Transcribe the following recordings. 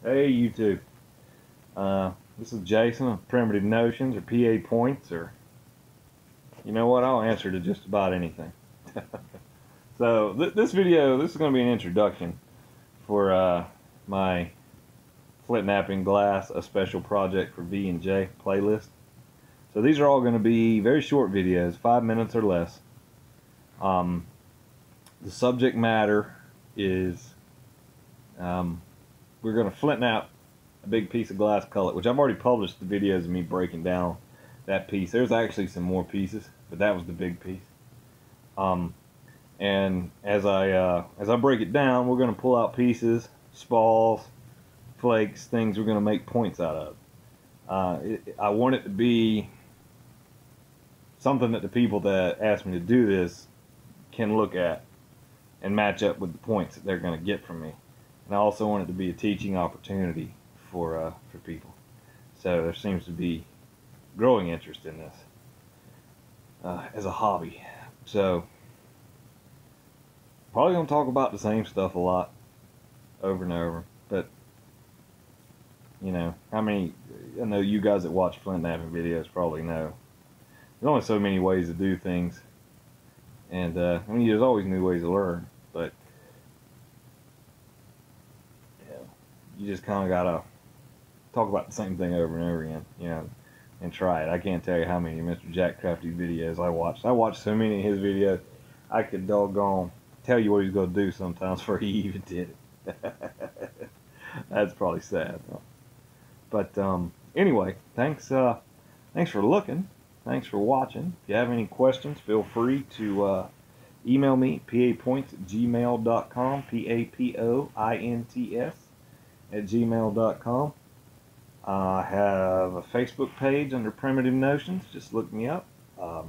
Hey YouTube, this is Jason of Primitive Notions, or PaPoints, or you know what, I'll answer to just about anything. So this video, this is going to be an introduction for my Flint knapping glass, a special project for V&J playlist. So these are all going to be very short videos, 5 minutes or less. The subject matter is we're going to flint knap a big piece of glass cullet, which I've already published the videos of me breaking down that piece. There's actually some more pieces, but that was the big piece. And as I break it down, we're going to pull out pieces, spalls, flakes, things we're going to make points out of. I want it to be something that the people that ask me to do this can look at and match up with the points that they're going to get from me. And I also want it to be a teaching opportunity for people. So there seems to be growing interest in this as a hobby. So probably going to talk about the same stuff a lot over and over. But you know, I know you guys that watch flint knapping videos probably know there's only so many ways to do things. And I mean, there's always new ways to learn, but yeah, you just kind of gotta talk about the same thing over and over again, you know, and try it. I can't tell you how many Mr. Jack Crafty videos I watched. I watched so many of his videos, I could doggone tell you what he's gonna do sometimes before he even did it. That's probably sad, though. But anyway, thanks for looking. Thanks for watching. If you have any questions, feel free to email me, papoints@gmail.com, papoints@gmail.com. I have a Facebook page under Primitive Notions. Just look me up. I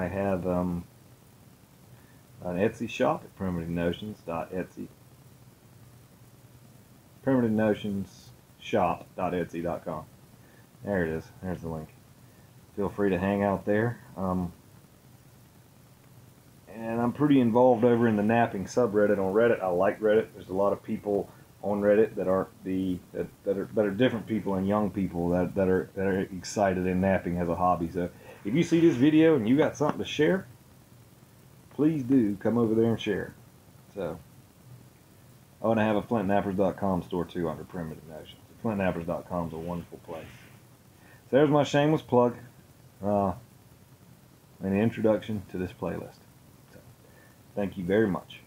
have an Etsy shop at primitivenotions.etsy. primitivenotionsshop.etsy.com. There it is. There's the link. Feel free to hang out there. And I'm pretty involved over in the knapping subreddit on Reddit. I like Reddit. There's a lot of people on Reddit that are different people and young people that are excited in knapping as a hobby. So if you see this video and you got something to share, please do come over there and share. So I want to have a FlintKnappers.com store too under Primitive Notions. FlintKnappers.com is a wonderful place. So there's my shameless plug. An introduction to this playlist. So, thank you very much.